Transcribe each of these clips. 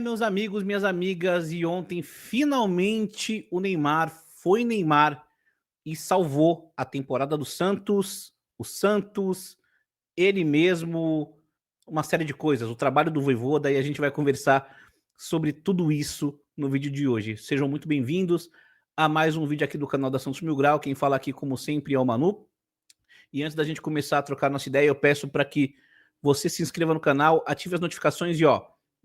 Meus amigos, minhas amigas, e ontem finalmente o Neymar foi Neymar e salvou a temporada do Santos, o Santos, ele mesmo, uma série de coisas, o trabalho do Vojvoda, e a gente vai conversar sobre tudo isso no vídeo de hoje. Sejam muito bem-vindos a mais um vídeo aqui do canal da Santos Mil Grau. Quem fala aqui, como sempre, é o Manu. E antes da gente começar a trocar nossa ideia, eu peço para que você se inscreva no canal, ative as notificações e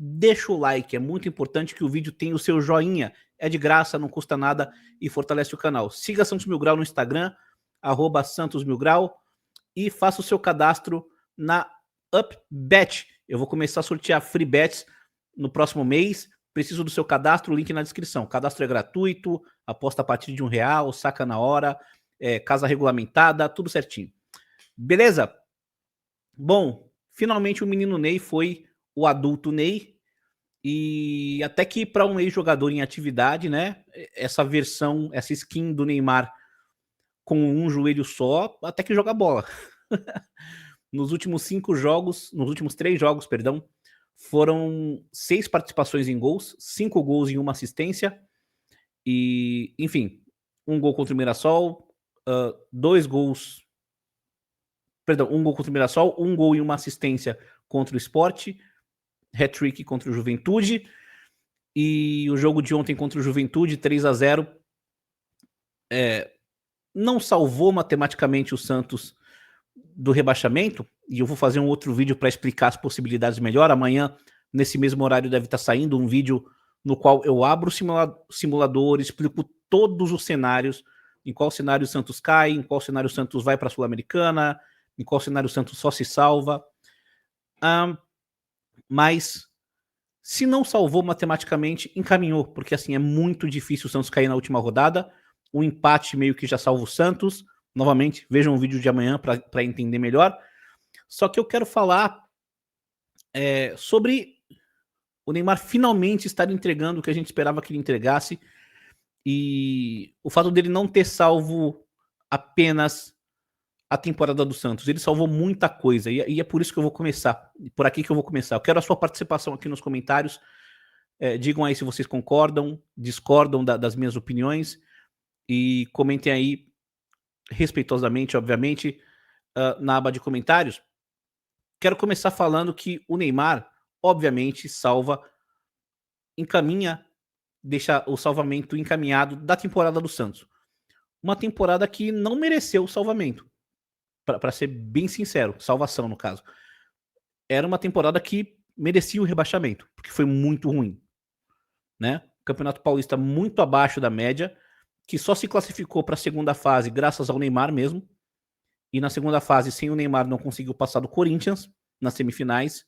deixa o like. É muito importante que o vídeo tenha o seu joinha. É de graça, não custa nada e fortalece o canal. Siga Santos Mil Grau no Instagram, @Santos Mil Grau, e faça o seu cadastro na UpBet. Eu vou começar a sortear free bets no próximo mês. Preciso do seu cadastro, link na descrição. O cadastro é gratuito, aposta a partir de R$ 1, saca na hora, casa regulamentada, tudo certinho. Beleza? Bom, finalmente o menino Ney foi o adulto Ney, e até que para um ex-jogador em atividade, né, essa versão, essa skin do Neymar com um joelho só, até que joga bola. Nos últimos 3 jogos, perdão, foram 6 participações em gols, 5 gols e 1 assistência, e, enfim, 1 gol contra o Mirassol, 2 gols, perdão, 1 gol contra o Mirassol, 1 gol e 1 assistência contra o Sport, hat-trick contra o Juventude, e o jogo de ontem contra o Juventude, 3-0, não salvou matematicamente o Santos do rebaixamento, e eu vou fazer um outro vídeo para explicar as possibilidades melhor. Amanhã, nesse mesmo horário, deve estar saindo um vídeo no qual eu abro o simulador, explico todos os cenários, em qual cenário o Santos cai, em qual cenário o Santos vai para a Sul-Americana, em qual cenário o Santos só se salva. Mas se não salvou matematicamente, encaminhou, porque assim é muito difícil o Santos cair na última rodada. O empate meio que já salva o Santos. Novamente, vejam o vídeo de amanhã para entender melhor. Só que eu quero falar sobre o Neymar finalmente estar entregando o que a gente esperava que ele entregasse, e o fato dele não ter salvo apenas a temporada do Santos. Ele salvou muita coisa, e é por isso que eu vou começar, por aqui que eu vou começar. Eu quero a sua participação aqui nos comentários. Digam aí se vocês concordam, discordam das minhas opiniões, e comentem aí respeitosamente, obviamente, na aba de comentários. Quero começar falando que o Neymar, obviamente, encaminha, deixa o salvamento encaminhado da temporada do Santos. Uma temporada que não mereceu o salvamento, para ser bem sincero, salvação no caso. Era uma temporada que merecia o rebaixamento, porque foi muito ruim, né? Campeonato Paulista muito abaixo da média, que só se classificou para a segunda fase graças ao Neymar mesmo, e na segunda fase, sem o Neymar, não conseguiu passar do Corinthians nas semifinais.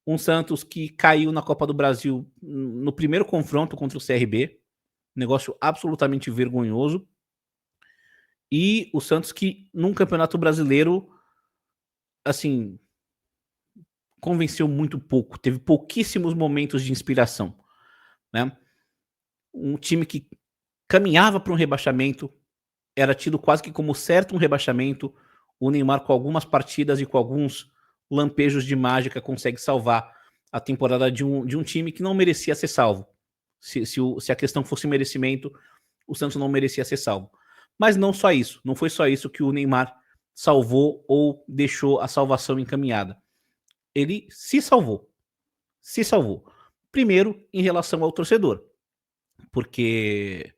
Um Santos que caiu na Copa do Brasil no primeiro confronto contra o CRB, negócio absolutamente vergonhoso. E o Santos que, num Campeonato Brasileiro, assim, convenceu muito pouco, teve pouquíssimos momentos de inspiração, né? Um time que caminhava para um rebaixamento, era tido quase que como certo um rebaixamento. O Neymar, com algumas partidas e com alguns lampejos de mágica, consegue salvar a temporada de um time que não merecia ser salvo. Se a questão fosse merecimento, o Santos não merecia ser salvo. Mas não só isso, não foi só isso que o Neymar salvou ou deixou a salvação encaminhada. Ele se salvou. Se salvou. Primeiro, em relação ao torcedor, porque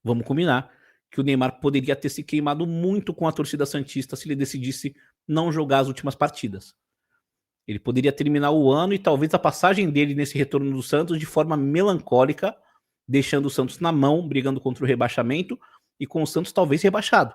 vamos combinar que o Neymar poderia ter se queimado muito com a torcida santista se ele decidisse não jogar as últimas partidas. Ele poderia terminar o ano e talvez a passagem dele nesse retorno do Santos de forma melancólica, deixando o Santos na mão, brigando contra o rebaixamento, e com o Santos talvez rebaixado.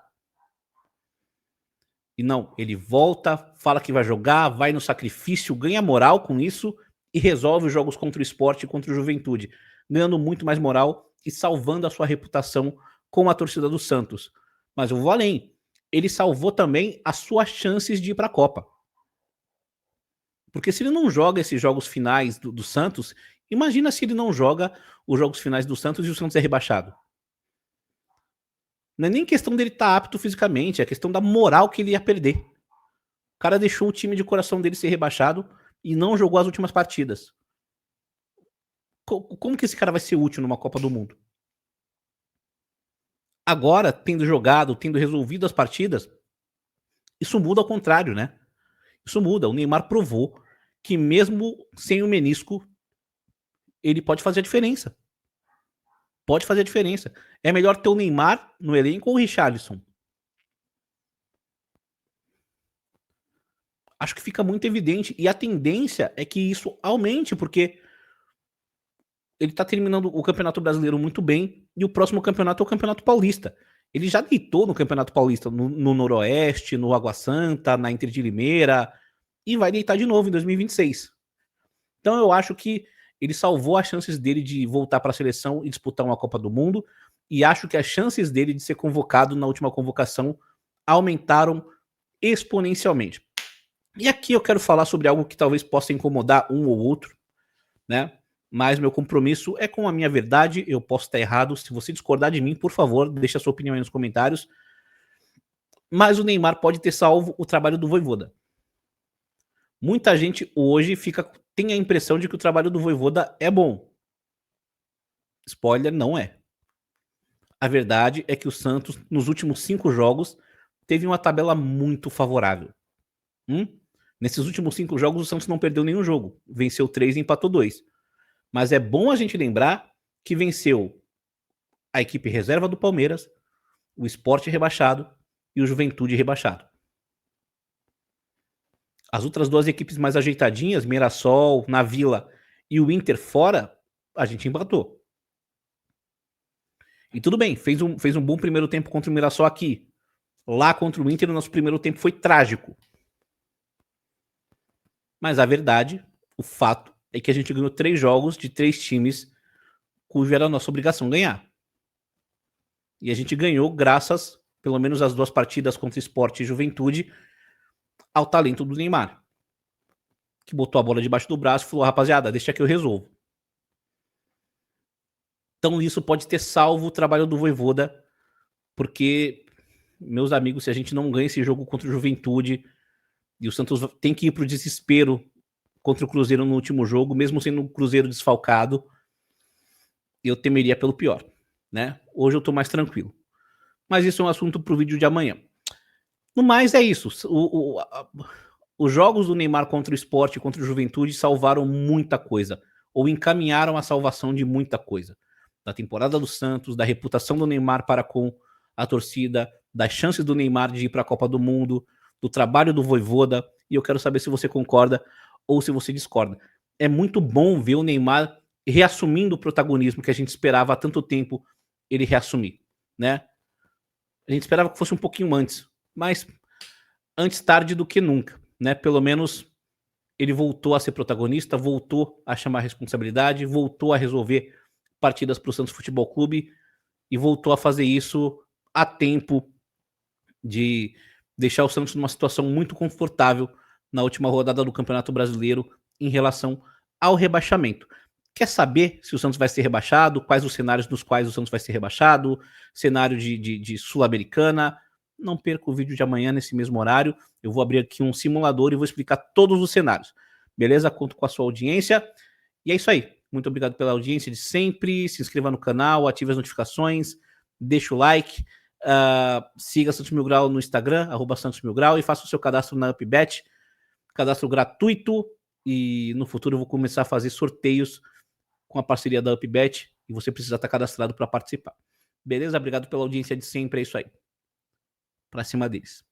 E não, ele volta, fala que vai jogar, vai no sacrifício, ganha moral com isso e resolve os jogos contra o Sport e contra o Juventude, ganhando muito mais moral e salvando a sua reputação com a torcida do Santos. Mas eu vou além, ele salvou também as suas chances de ir para a Copa. Porque se ele não joga esses jogos finais do Santos, imagina se ele não joga os jogos finais do Santos e o Santos é rebaixado. Não é nem questão dele estar apto fisicamente, é questão da moral que ele ia perder. O cara deixou o time de coração dele ser rebaixado e não jogou as últimas partidas. Como que esse cara vai ser útil numa Copa do Mundo? Agora, tendo jogado, tendo resolvido as partidas, isso muda ao contrário, né? Isso muda. O Neymar provou que mesmo sem o menisco, ele pode fazer a diferença. Pode fazer a diferença. É melhor ter o Neymar no elenco ou o Richarlison? Acho que fica muito evidente. E a tendência é que isso aumente, porque ele tá terminando o Campeonato Brasileiro muito bem e o próximo campeonato é o Campeonato Paulista. Ele já deitou no Campeonato Paulista, no Noroeste, no Água Santa, na Inter de Limeira, e vai deitar de novo em 2026. Então eu acho que ele salvou as chances dele de voltar para a seleção e disputar uma Copa do Mundo, e acho que as chances dele de ser convocado na última convocação aumentaram exponencialmente. E aqui eu quero falar sobre algo que talvez possa incomodar um ou outro, né? Mas meu compromisso é com a minha verdade, eu posso estar errado. Se você discordar de mim, por favor, deixe a sua opinião aí nos comentários. Mas o Neymar pode ter salvo o trabalho do Vojvoda. Muita gente hoje tem a impressão de que o trabalho do Vojvoda é bom. Spoiler, não é. A verdade é que o Santos, nos últimos 5 jogos, teve uma tabela muito favorável. Nesses últimos 5 jogos, o Santos não perdeu nenhum jogo. Venceu 3 e empatou 2. Mas é bom a gente lembrar que venceu a equipe reserva do Palmeiras, o Sport rebaixado e o Juventude rebaixado. As outras duas equipes mais ajeitadinhas, Mirassol, na Vila e o Inter fora, a gente empatou. E tudo bem, fez um bom primeiro tempo contra o Mirassol aqui. Lá contra o Inter, o nosso primeiro tempo foi trágico. Mas a verdade, o fato, é que a gente ganhou 3 jogos de 3 times cujo era a nossa obrigação ganhar. E a gente ganhou graças, pelo menos as 2 partidas contra Sport e Juventude, ao talento do Neymar, que botou a bola debaixo do braço e falou: rapaziada, deixa que eu resolvo. Então isso pode ter salvo o trabalho do Vojvoda, porque, meus amigos, se a gente não ganha esse jogo contra o Juventude e o Santos tem que ir pro desespero contra o Cruzeiro no último jogo, mesmo sendo um Cruzeiro desfalcado, eu temeria pelo pior, né? Hoje eu tô mais tranquilo. Mas isso é um assunto pro vídeo de amanhã. No mais, é isso. Os jogos do Neymar contra o Sport e contra o Juventude salvaram muita coisa, ou encaminharam a salvação de muita coisa. Da temporada do Santos, da reputação do Neymar para com a torcida, das chances do Neymar de ir para a Copa do Mundo, do trabalho do Vojvoda, e eu quero saber se você concorda ou se você discorda. É muito bom ver o Neymar reassumindo o protagonismo que a gente esperava há tanto tempo ele reassumir, né? A gente esperava que fosse um pouquinho antes, mas antes tarde do que nunca, né? Pelo menos ele voltou a ser protagonista, voltou a chamar a responsabilidade, voltou a resolver partidas para o Santos Futebol Clube e voltou a fazer isso a tempo de deixar o Santos numa situação muito confortável na última rodada do Campeonato Brasileiro em relação ao rebaixamento. Quer saber se o Santos vai ser rebaixado? Quais os cenários nos quais o Santos vai ser rebaixado? Cenário de Sul-Americana? Não perca o vídeo de amanhã nesse mesmo horário. Eu vou abrir aqui um simulador e vou explicar todos os cenários. Beleza? Conto com a sua audiência. E é isso aí. Muito obrigado pela audiência de sempre. Se inscreva no canal, ative as notificações, deixa o like. Siga Santos Mil Grau no Instagram, @Santos Mil Grau, e faça o seu cadastro na UpBet. Cadastro gratuito. E no futuro eu vou começar a fazer sorteios com a parceria da UpBet, e você precisa estar cadastrado para participar. Beleza? Obrigado pela audiência de sempre, é isso aí. Para cima deles.